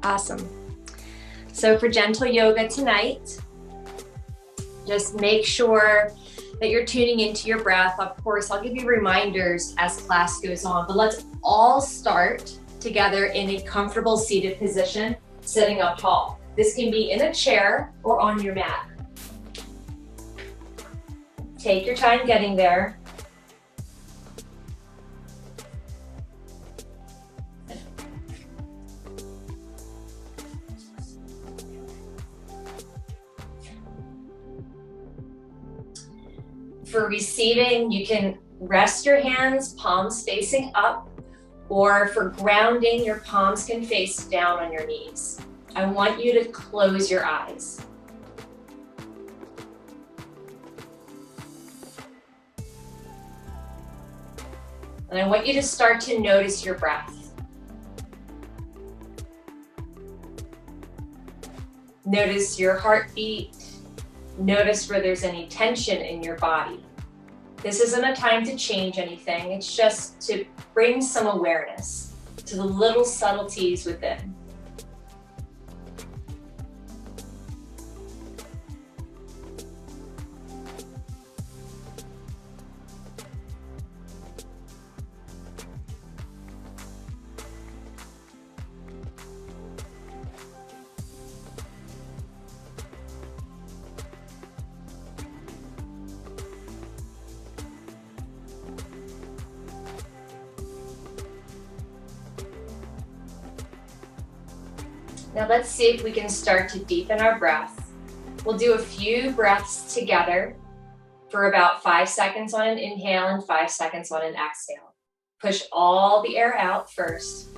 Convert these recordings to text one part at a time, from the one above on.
Awesome. So for gentle yoga tonight, just make sure that you're tuning into your breath. Of course, I'll give you reminders as class goes on, but let's all start together in a comfortable seated position, sitting up tall. This can be in a chair or on your mat. Take your time getting there. For receiving, you can rest your hands, palms facing up, or for grounding, your palms can face down on your knees. I want you to close your eyes. And I want you to start to notice your breath. Notice your heartbeat. Notice where there's any tension in your body. This isn't a time to change anything. It's just to bring some awareness to the little subtleties within. Now let's see if we can start to deepen our breath. We'll do a few breaths together for about 5 seconds on an inhale and 5 seconds on an exhale. Push all the air out first.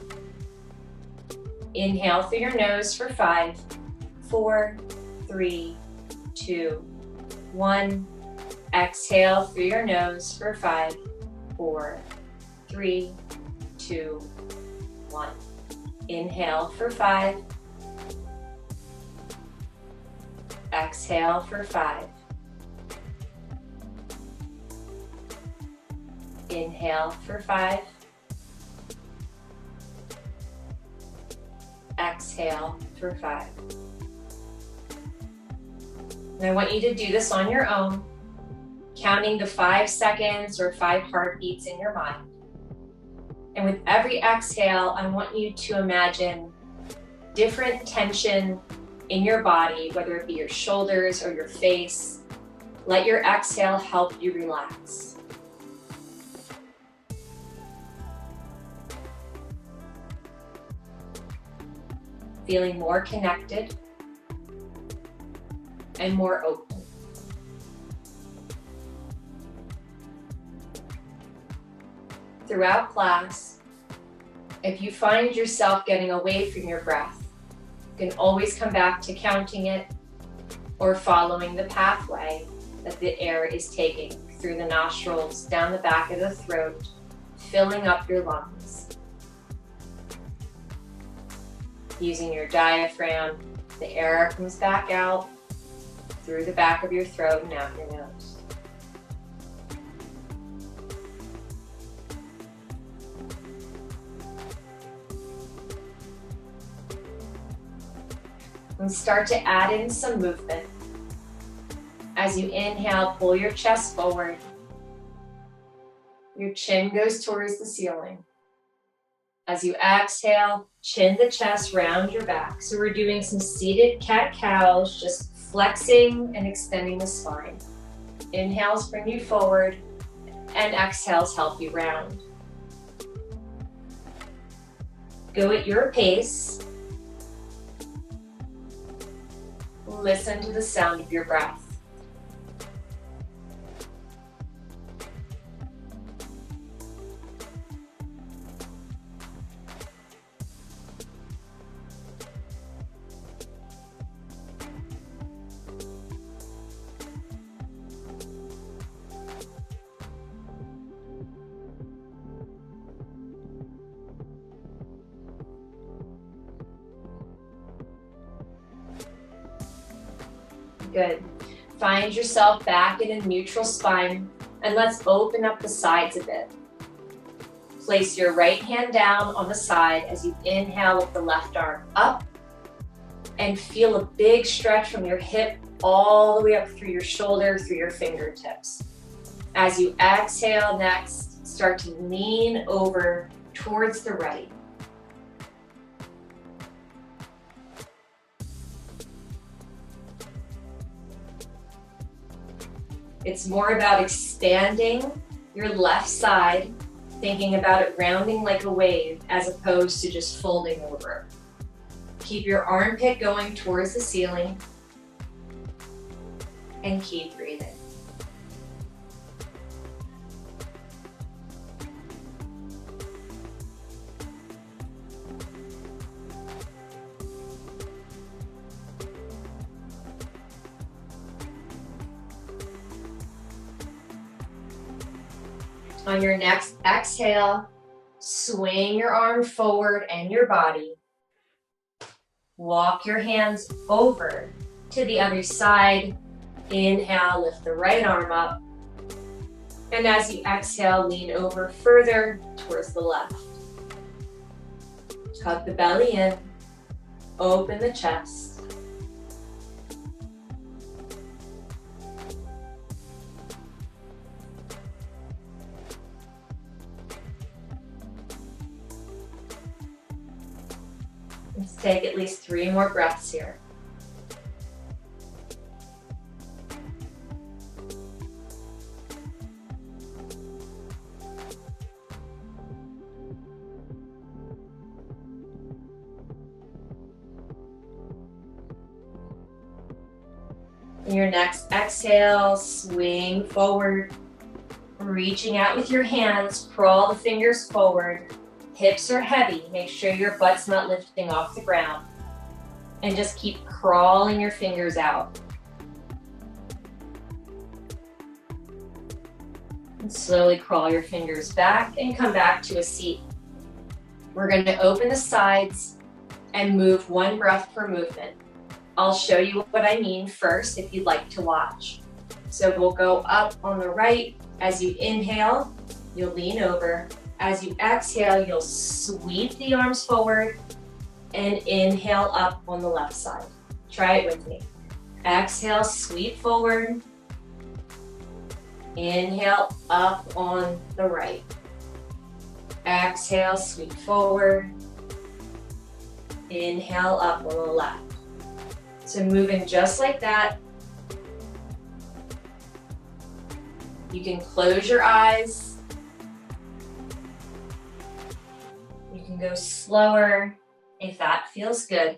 Inhale through your nose for 5, 4, 3, 2, 1. Exhale through your nose for 5, 4, 3, 2, 1. Inhale for 5. Exhale for 5. Inhale for 5. Exhale for 5. And I want you to do this on your own, counting to 5 seconds or 5 heartbeats in your mind. And with every exhale, I want you to imagine different tension in your body, whether it be your shoulders or your face. Let your exhale help you relax. Feeling more connected and more open. Throughout class, if you find yourself getting away from your breath, you can always come back to counting it or following the pathway that the air is taking through the nostrils, down the back of the throat, filling up your lungs. Using your diaphragm, the air comes back out through the back of your throat and out your nose. And start to add in some movement. As you inhale, pull your chest forward. Your chin goes towards the ceiling. As you exhale, chin the chest, round your back. So we're doing some seated cat-cows, just flexing and extending the spine. Inhales bring you forward, and exhales help you round. Go at your pace. Listen to the sound of your breath. Good. Find yourself back in a neutral spine, and let's open up the sides a bit. Place your right hand down on the side as you inhale with the left arm up and feel a big stretch from your hip all the way up through your shoulder, through your fingertips. As you exhale next, start to lean over towards the right. It's more about expanding your left side, thinking about it rounding like a wave as opposed to just folding over. Keep your armpit going towards the ceiling and keep breathing. On your next exhale, swing your arm forward and your body. Walk your hands over to the other side. Inhale, lift the right arm up. And as you exhale, lean over further towards the left. Tuck the belly in, open the chest. Let's take at least 3 more breaths here. In your next exhale, swing forward, reaching out with your hands, crawl the fingers forward. Hips are heavy, make sure your butt's not lifting off the ground. And just keep crawling your fingers out. And slowly crawl your fingers back and come back to a seat. We're going to open the sides and move 1 breath per movement. I'll show you what I mean first if you'd like to watch. So we'll go up on the right. As you inhale, you'll lean over. As you exhale, you'll sweep the arms forward and inhale up on the left side. Try it with me. Exhale, sweep forward. Inhale up on the right. Exhale, sweep forward. Inhale up on the left. So moving just like that. You can close your eyes. You can go slower if that feels good.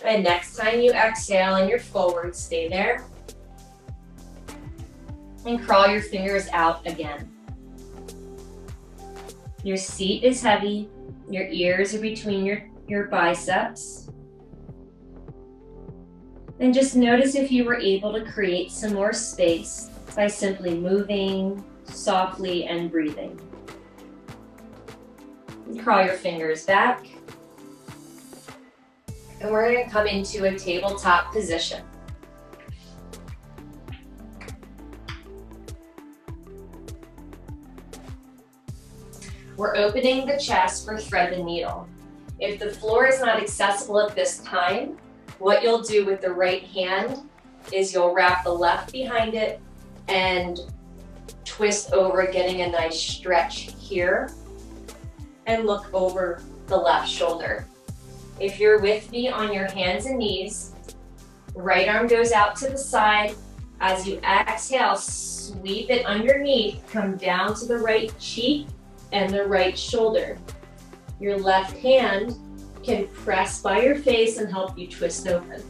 And next time you exhale and you're forward, stay there. And crawl your fingers out again. Your seat is heavy. Your ears are between your biceps. And just notice if you were able to create some more space by simply moving softly and breathing. And crawl your fingers back. And we're going to come into a tabletop position. We're opening the chest for thread the needle. If the floor is not accessible at this time, what you'll do with the right hand is you'll wrap the left behind it and twist over, getting a nice stretch here, and look over the left shoulder. If you're with me on your hands and knees, right arm goes out to the side. As you exhale, sweep it underneath, come down to the right cheek and the right shoulder. Your left hand can press by your face and help you twist open.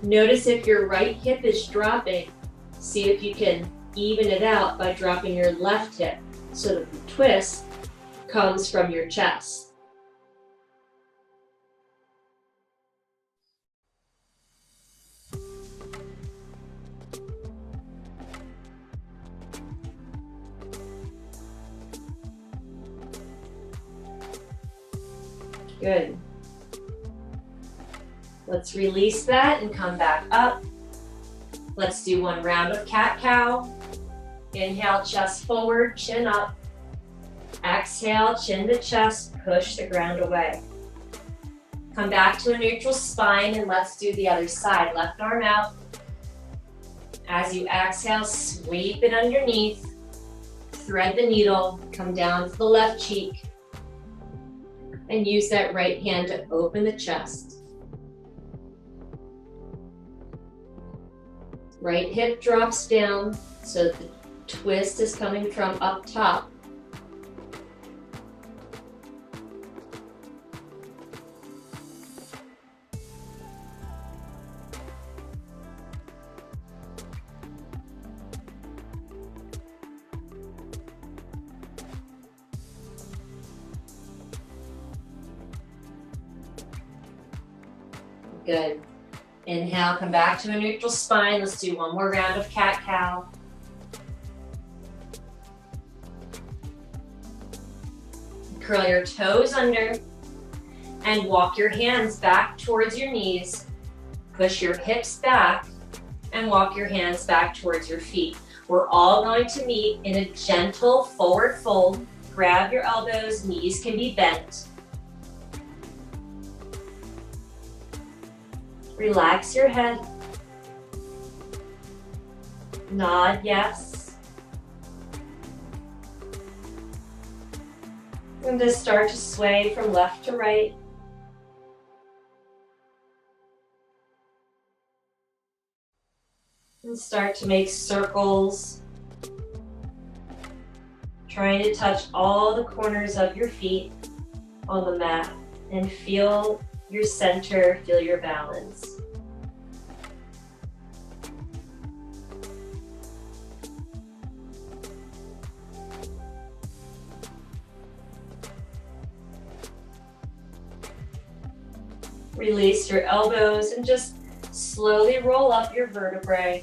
Notice if your right hip is dropping, see if you can even it out by dropping your left hip so that the twist comes from your chest. Good. Let's release that and come back up. Let's do one round of cat-cow. Inhale, chest forward, chin up. Exhale, chin to chest, push the ground away. Come back to a neutral spine and let's do the other side. Left arm out. As you exhale, sweep it underneath. Thread the needle, come down to the left cheek. And use that right hand to open the chest. Right hip drops down, so the twist is coming from up top. Good. Inhale, come back to a neutral spine. Let's do one more round of cat-cow. Curl your toes under and walk your hands back towards your knees. Push your hips back and walk your hands back towards your feet. We're all going to meet in a gentle forward fold. Grab your elbows, knees can be bent. Relax your head. Nod yes. And just start to sway from left to right. And start to make circles. Trying to touch all the corners of your feet on the mat and feel your center, feel your balance. Release your elbows and just slowly roll up your vertebrae.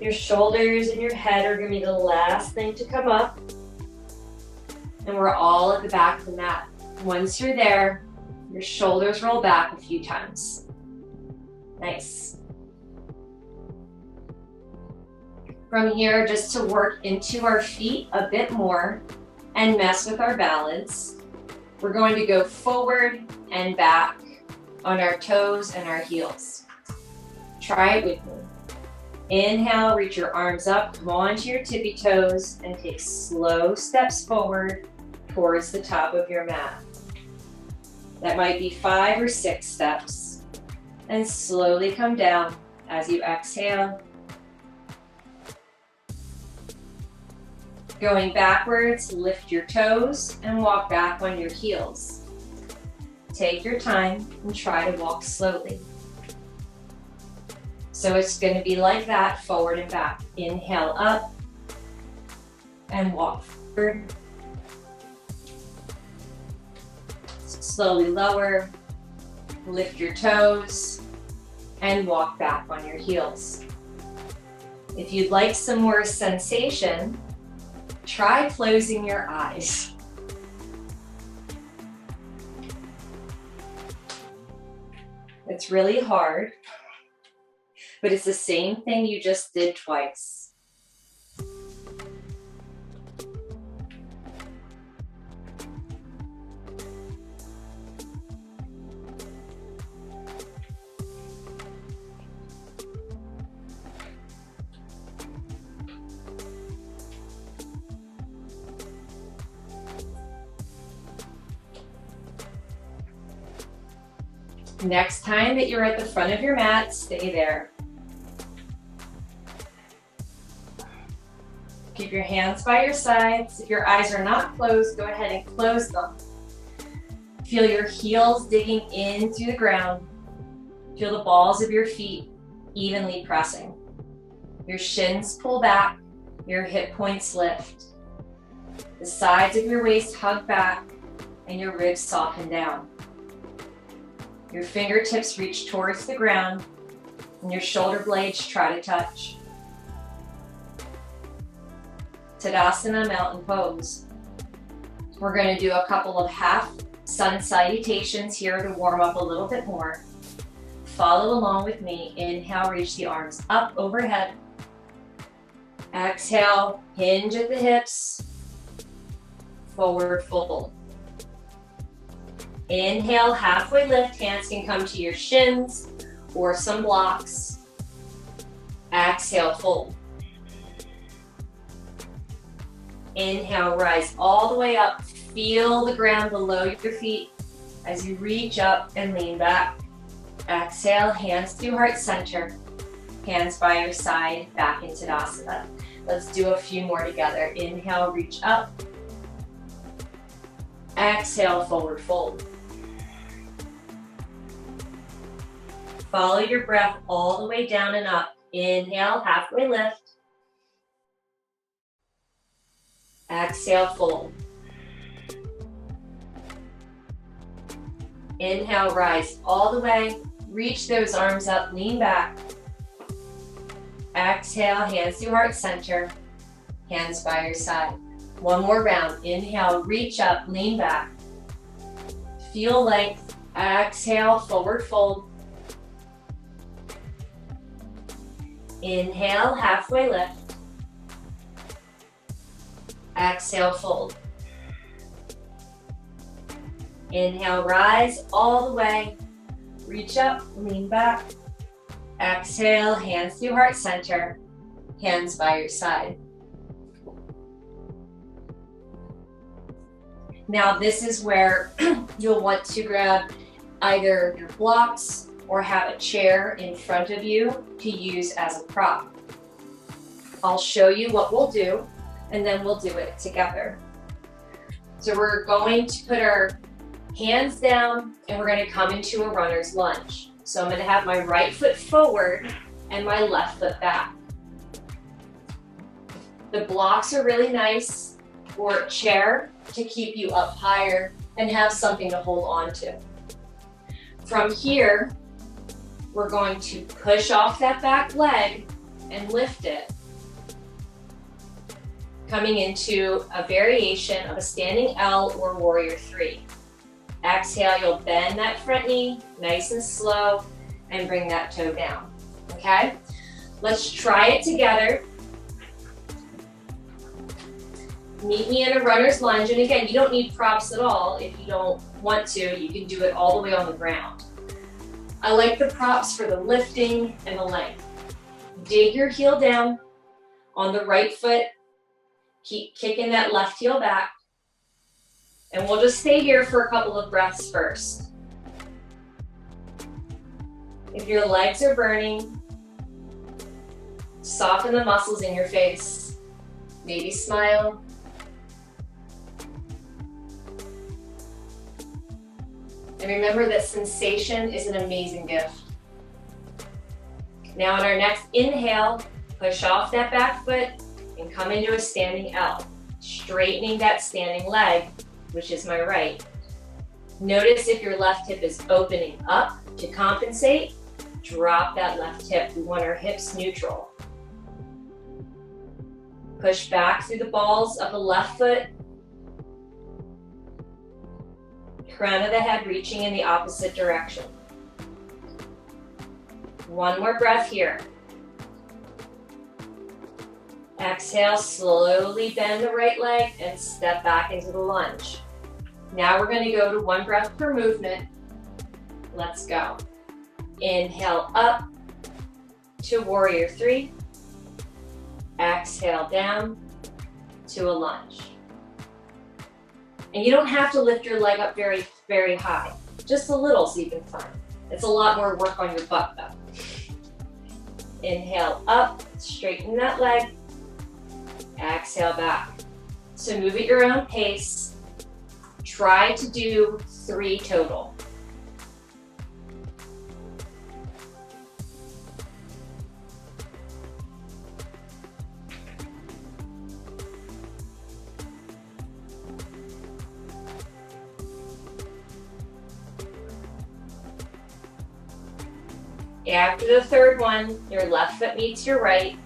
Your shoulders and your head are going to be the last thing to come up. And we're all at the back of the mat. Once you're there, your shoulders roll back a few times. Nice. From here, just to work into our feet a bit more and mess with our balance, we're going to go forward and back on our toes and our heels. Try it with me. Inhale, reach your arms up, come onto your tippy toes, and take slow steps forward towards the top of your mat. That might be 5 or 6 steps. And slowly come down as you exhale. Going backwards, lift your toes and walk back on your heels. Take your time and try to walk slowly. So it's going to be like that, forward and back. Inhale up and walk forward. Slowly lower, lift your toes, and walk back on your heels. If you'd like some more sensation, try closing your eyes. It's really hard, but it's the same thing you just did twice. Next time that you're at the front of your mat, stay there. Keep your hands by your sides. If your eyes are not closed, go ahead and close them. Feel your heels digging in through the ground. Feel the balls of your feet evenly pressing. Your shins pull back, your hip points lift. The sides of your waist hug back, and your ribs soften down. Your fingertips reach towards the ground, and your shoulder blades try to touch. Tadasana, mountain pose. We're going to do a couple of half sun salutations here to warm up a little bit more. Follow along with me. Inhale, reach the arms up overhead. Exhale, hinge at the hips. Forward fold. Inhale, halfway lift. Hands can come to your shins or some blocks. Exhale, fold. Inhale, rise all the way up. Feel the ground below your feet as you reach up and lean back. Exhale, hands to heart center. Hands by your side, back into Tadasana. Let's do a few more together. Inhale, reach up. Exhale, forward fold. Follow your breath all the way down and up. Inhale, halfway lift. Exhale, fold. Inhale, rise all the way. Reach those arms up, lean back. Exhale, hands to heart center. Hands by your side. One more round. Inhale, reach up, lean back. Feel length. Exhale, forward fold. Inhale, halfway lift. Exhale, fold. Inhale, rise all the way. Reach up, lean back. Exhale, hands to heart center. Hands by your side. Now this is where you'll want to grab either your blocks or have a chair in front of you to use as a prop. I'll show you what we'll do, and then we'll do it together. So we're going to put our hands down and we're going to come into a runner's lunge. So I'm going to have my right foot forward and my left foot back. The blocks are really nice, or a chair to keep you up higher and have something to hold on to. From here, we're going to push off that back leg and lift it, coming into a variation of a standing L or warrior three. Exhale, you'll bend that front knee nice and slow and bring that toe down, okay? Let's try it together. Meet me in a runner's lunge, and again, you don't need props at all. If you don't want to, you can do it all the way on the ground. I like the props for the lifting and the length. Dig your heel down on the right foot. Keep kicking that left heel back. And we'll just stay here for a couple of breaths first. If your legs are burning, soften the muscles in your face. Maybe smile. And remember that sensation is an amazing gift. Now on our next inhale, push off that back foot and come into a standing L, straightening that standing leg, which is my right. Notice if your left hip is opening up to compensate, drop that left hip. We want our hips neutral. Push back through the balls of the left foot. Crown of the head reaching in the opposite direction. One more breath here. Exhale, slowly bend the right leg and step back into the lunge. Now we're going to go to one breath per movement. Let's go. Inhale up to warrior three. Exhale down to a lunge. And you don't have to lift your leg up very, very high. Just a little so you can climb. It's a lot more work on your butt though. Inhale up, straighten that leg. Exhale back. So move at your own pace. Try to do 3 total. After the third one, your left foot meets your right.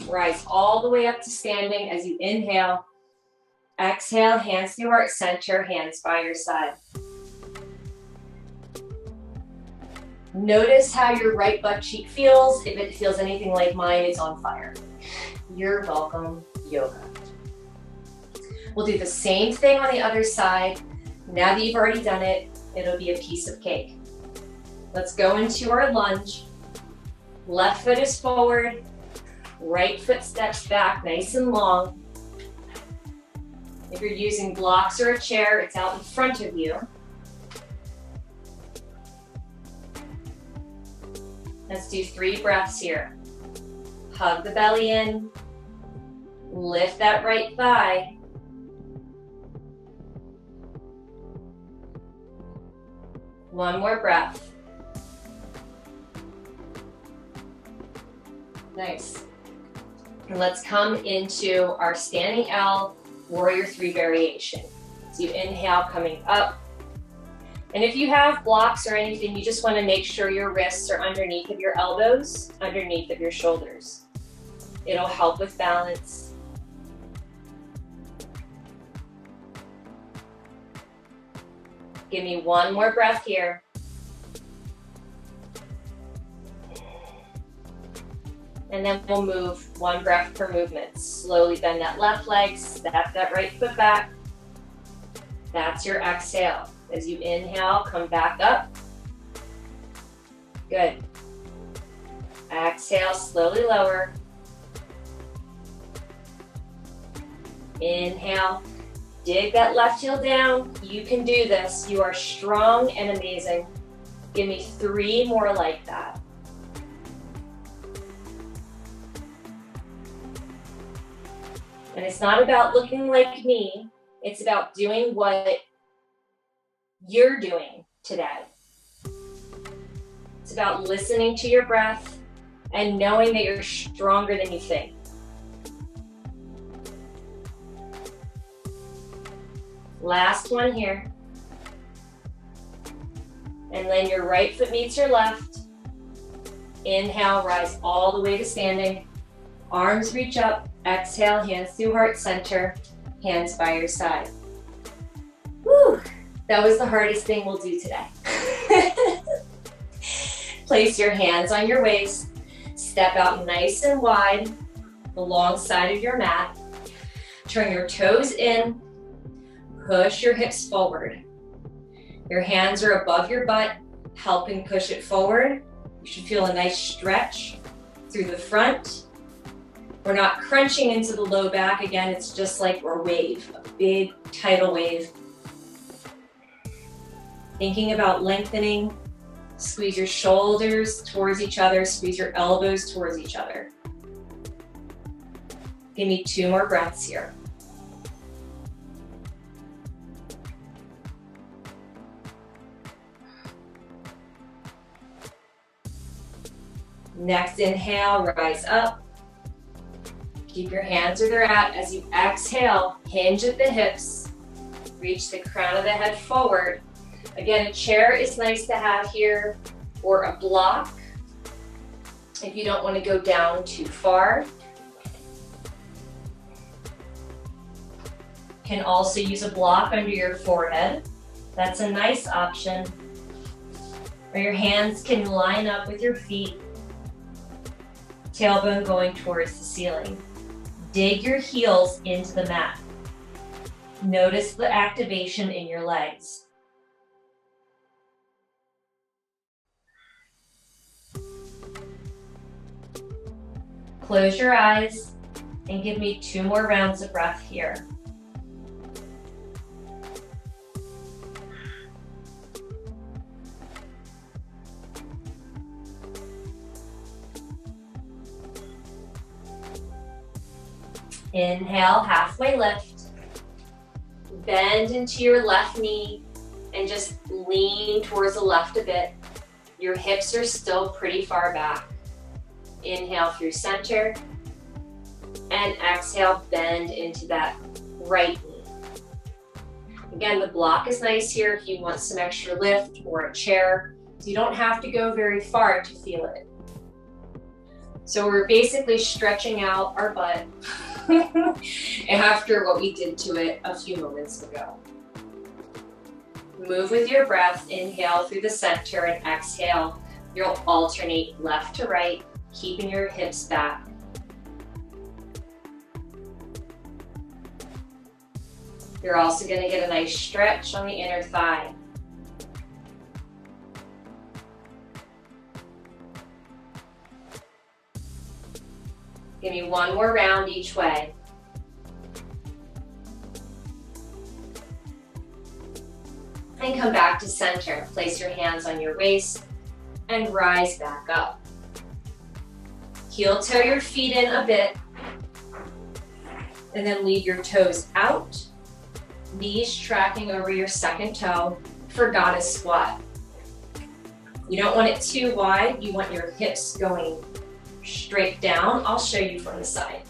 Rise all the way up to standing as you inhale. Exhale, hands through heart center, hands by your side. Notice how your right butt cheek feels. If it feels anything like mine, it's on fire. You're welcome, yoga. We'll do the same thing on the other side. Now that you've already done it, it'll be a piece of cake. Let's go into our lunge. Left foot is forward, right foot steps back nice and long. If you're using blocks or a chair, it's out in front of you. Let's do 3 breaths here. Hug the belly in, lift that right thigh. One more breath. Nice. And let's come into our standing L, warrior 3 variation. So you inhale, coming up. And if you have blocks or anything, you just want to make sure your wrists are underneath of your elbows, underneath of your shoulders. It'll help with balance. Give me one more breath here. And then we'll move 1 breath per movement. Slowly bend that left leg, step that right foot back. That's your exhale. As you inhale, come back up. Good. Exhale, slowly lower. Inhale, dig that left heel down. You can do this. You are strong and amazing. Give me 3 more like that. And it's not about looking like me. It's about doing what you're doing today. It's about listening to your breath and knowing that you're stronger than you think. Last one here. And then your right foot meets your left. Inhale, rise all the way to standing. Arms reach up. Exhale, hands through heart center, hands by your side. Whew, that was the hardest thing we'll do today. Place your hands on your waist. Step out nice and wide, the long side of your mat. Turn your toes in. Push your hips forward. Your hands are above your butt, helping push it forward. You should feel a nice stretch through the front. We're not crunching into the low back. Again, it's just like a wave, a big tidal wave. Thinking about lengthening, squeeze your shoulders towards each other, squeeze your elbows towards each other. Give me 2 more breaths here. Next inhale, rise up. Keep your hands where they're at. As you exhale, hinge at the hips. Reach the crown of the head forward. Again, a chair is nice to have here, or a block if you don't want to go down too far. You can also use a block under your forehead. That's a nice option. Or your hands can line up with your feet. Tailbone going towards the ceiling. Dig your heels into the mat. Notice the activation in your legs. Close your eyes and give me 2 more rounds of breath here. Inhale, halfway lift. Bend into your left knee and just lean towards the left a bit. Your hips are still pretty far back. Inhale through center. And exhale, bend into that right knee. Again, the block is nice here if you want some extra lift or a chair. So you don't have to go very far to feel it. So we're basically stretching out our butt after what we did to it a few moments ago. Move with your breath. Inhale through the center and exhale. You'll alternate left to right, keeping your hips back. You're also going to get a nice stretch on the inner thigh. Give me one more round each way. And come back to center. Place your hands on your waist and rise back up. Heel toe your feet in a bit. And then lead your toes out. Knees tracking over your second toe for goddess squat. You don't want it too wide. You want your hips going straight down. I'll show you from the side.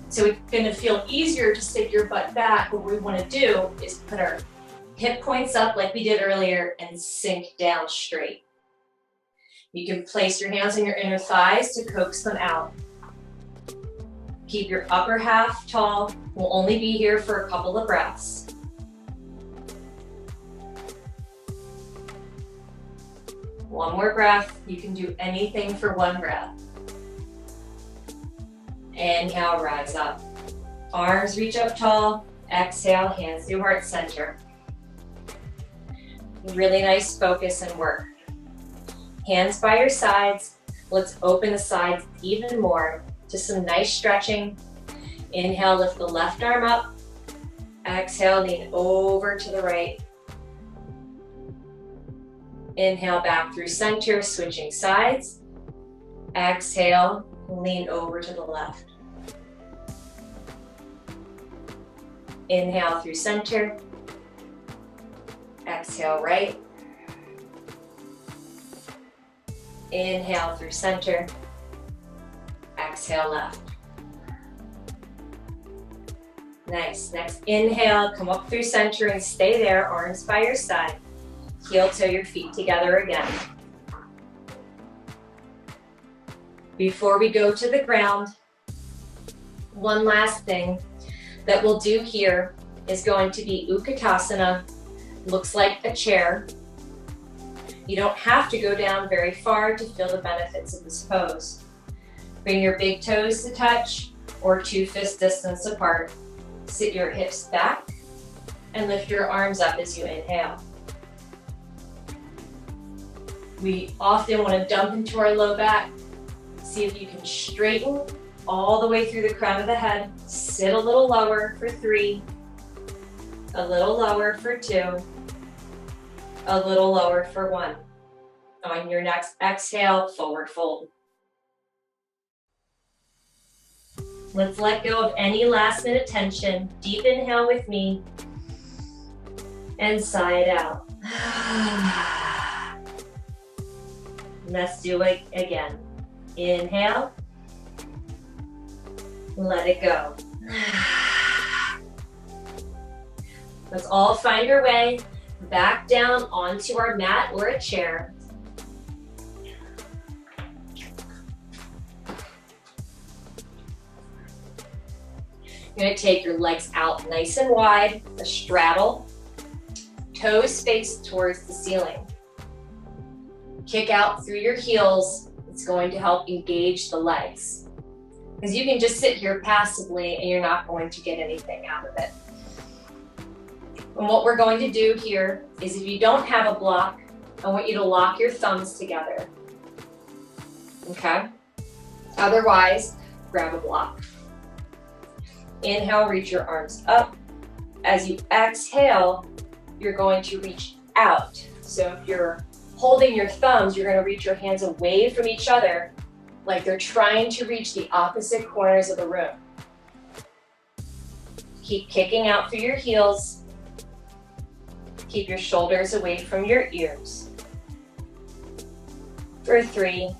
So it's going to feel easier to stick your butt back. What we want to do is put our hip points up like we did earlier and sink down straight. You can place your hands on your inner thighs to coax them out. Keep your upper half tall. We'll only be here for a couple of breaths. One more breath. You can do anything for one breath. Inhale, rise up. Arms reach up tall. Exhale, hands to heart center. Really nice focus and work. Hands by your sides. Let's open the sides even more to some nice stretching. Inhale, lift the left arm up. Exhale, lean over to the right. Inhale, back through center, switching sides. Exhale, lean over to the left. Inhale through center. Exhale, right. Inhale through center. Exhale, left. Nice. Next, inhale, come up through center and stay there, arms by your side. Heel toe your feet together again. Before we go to the ground, one last thing that we'll do here is going to be Utkatasana. Looks like a chair. You don't have to go down very far to feel the benefits of this pose. Bring your big toes to touch or 2 fist distance apart. Sit your hips back and lift your arms up as you inhale. We often want to dump into our low back. See if you can straighten all the way through the crown of the head. Sit a little lower for 3, a little lower for 2, a little lower for 1. On your next exhale, forward fold. Let's let go of any last minute tension. Deep inhale with me and sigh it out. Let's do it again. Inhale. Let it go. Let's all find our way back down onto our mat or a chair. You're going to take your legs out nice and wide, a straddle, toes face towards the ceiling. Kick out through your heels. It's going to help engage the legs. Because you can just sit here passively and you're not going to get anything out of it. And what we're going to do here is if you don't have a block, I want you to lock your thumbs together. Okay? Otherwise, grab a block. Inhale, reach your arms up. As you exhale, you're going to reach out. So if you're holding your thumbs, you're going to reach your hands away from each other like they're trying to reach the opposite corners of the room. Keep kicking out through your heels. Keep your shoulders away from your ears. For 3,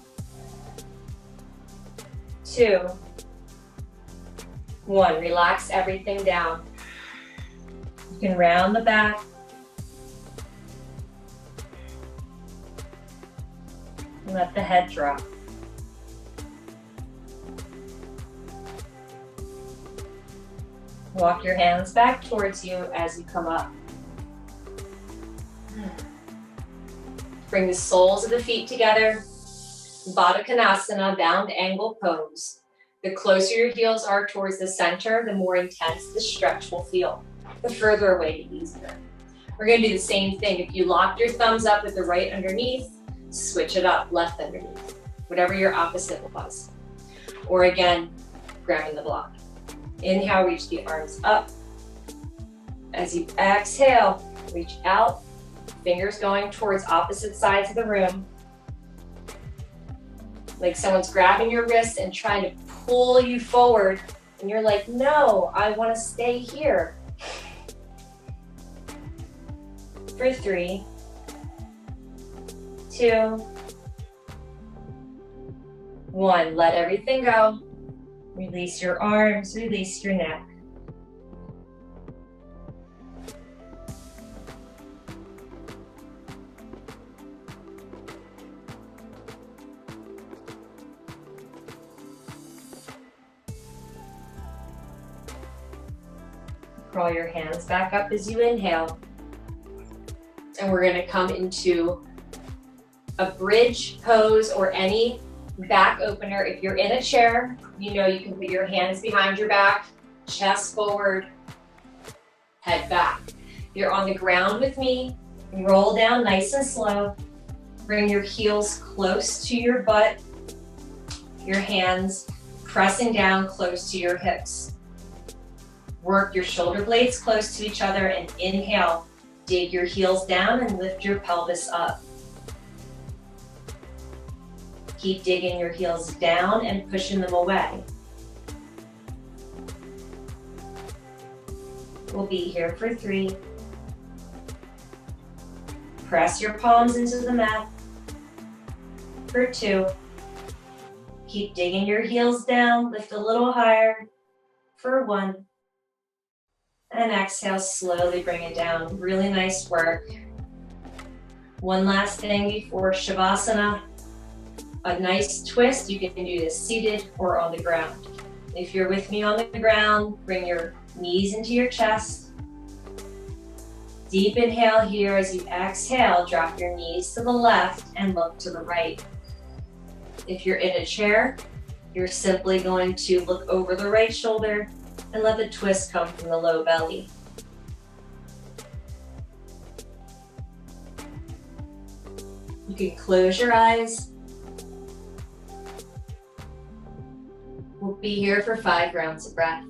2, 1. Relax everything down. You can round the back. Let the head drop. Walk your hands back towards you as you come up. Bring the soles of the feet together. Baddha Konasana, bound angle pose. The closer your heels are towards the center, the more intense the stretch will feel. The further away, the easier. We're going to do the same thing. If you locked your thumbs up with the right underneath, switch it up, left underneath, whatever your opposite was. Or again, grabbing the block. Inhale, reach the arms up. As you exhale, reach out, fingers going towards opposite sides of the room. Like someone's grabbing your wrist and trying to pull you forward, and you're like, no, I want to stay here. For 3, 2, 1. Let everything go. Release your arms, release your neck. Crawl your hands back up as you inhale. And we're going to come into a bridge pose or any back opener. If you're in a chair, you know you can put your hands behind your back, chest forward, head back. If you're on the ground with me, roll down nice and slow. Bring your heels close to your butt, your hands pressing down close to your hips. Work your shoulder blades close to each other and inhale. Dig your heels down and lift your pelvis up. Keep digging your heels down and pushing them away. We'll be here for 3. Press your palms into the mat. For 2. Keep digging your heels down, lift a little higher. For 1. And exhale, slowly bring it down. Really nice work. One last thing before Shavasana. A nice twist. You can do this seated or on the ground. If you're with me on the ground, bring your knees into your chest. Deep inhale here. As you exhale, drop your knees to the left and look to the right. If you're in a chair, you're simply going to look over the right shoulder and let the twist come from the low belly. You can close your eyes. We'll be here for 5 rounds of breath.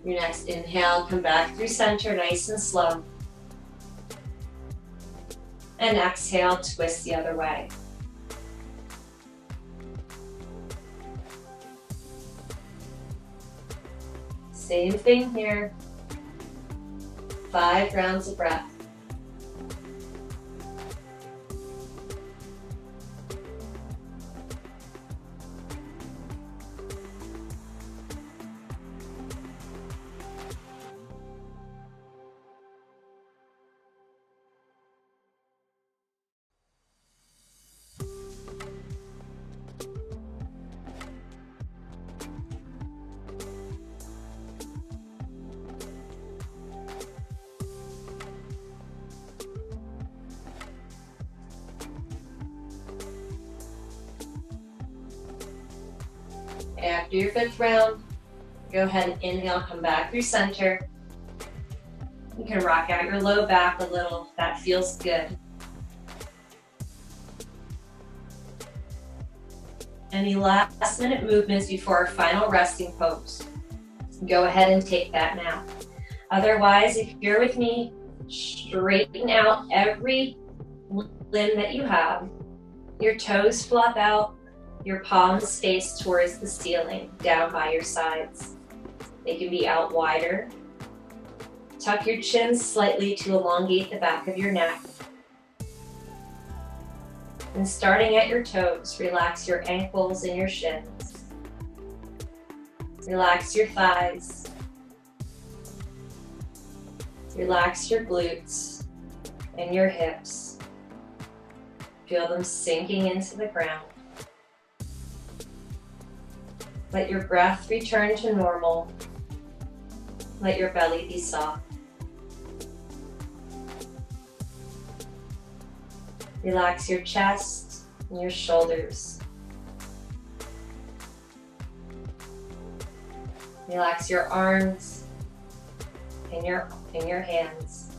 Your next inhale, come back through center, nice and slow. And exhale, twist the other way. Same thing here. 5 rounds of breath. After your 5th round, go ahead and inhale, come back through center. You can rock out your low back a little if that feels good. Any last minute movements before our final resting pose? Go ahead and take that now. Otherwise, if you're with me, Straighten out every limb that you have. Your toes flop out, your palms face towards the ceiling, down by your sides. They can be out wider. Tuck your chin slightly to elongate the back of your neck. And starting at your toes, relax your ankles and your shins. Relax your thighs. Relax your glutes and your hips. Feel them sinking into the ground. Let your breath return to normal. Let your belly be soft. Relax your chest and your shoulders. Relax your arms and your hands.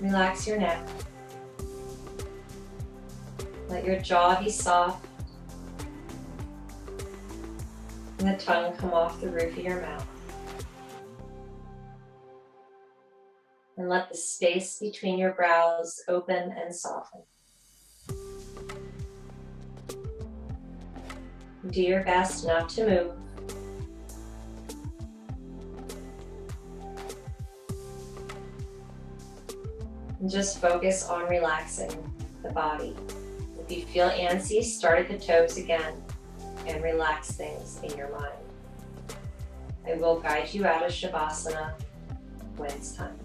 Relax your neck. Let your jaw be soft and the tongue come off the roof of your mouth. And let the space between your brows open and soften. Do your best not to move. And just focus on relaxing the body. If you feel antsy, start at the toes again and relax things in your mind. I will guide you out of Shavasana when it's time.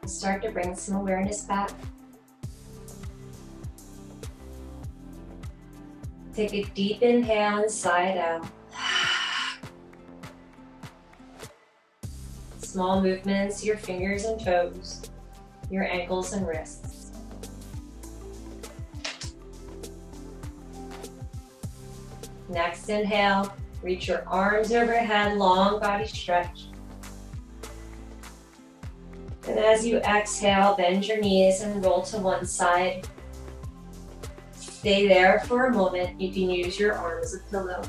Start to bring some awareness back. Take a deep inhale and sigh it out. Small movements, your fingers and toes, your ankles and wrists. Next inhale, reach your arms overhead, long body stretch. And as you exhale, bend your knees and roll to one side. Stay there for a moment. You can use your arm as a pillow.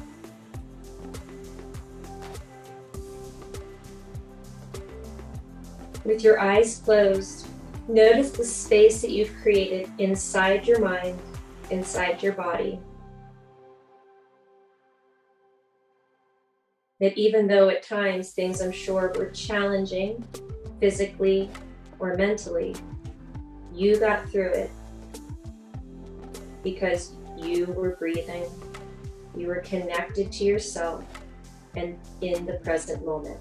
With your eyes closed, notice the space that you've created inside your mind, inside your body. That even though at times things, I'm sure, were challenging, physically or mentally, you got through it because you were breathing, you were connected to yourself and in the present moment.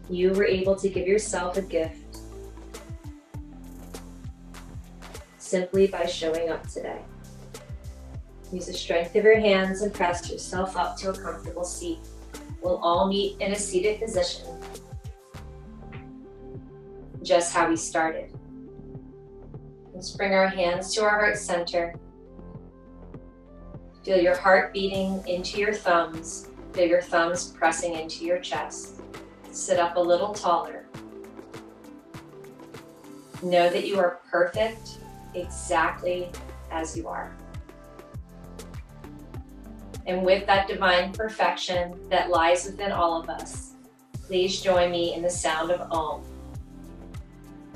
You were able to give yourself a gift simply by showing up today. Use the strength of your hands and press yourself up to a comfortable seat. We'll all meet in a seated position, just how we started. Let's bring our hands to our heart center. Feel your heart beating into your thumbs. Feel your thumbs pressing into your chest. Sit up a little taller. Know that you are perfect exactly as you are. And with that divine perfection that lies within all of us, please join me in the sound of Om.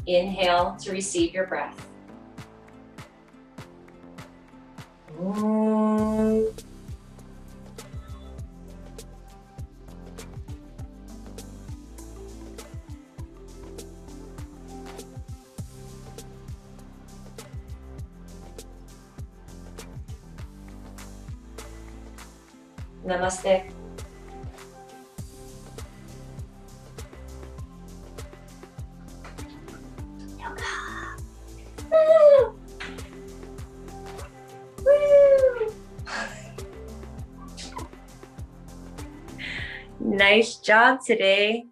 Inhale to receive your breath. Om. Namaste. Yoga. Woo! Woo! Nice job today.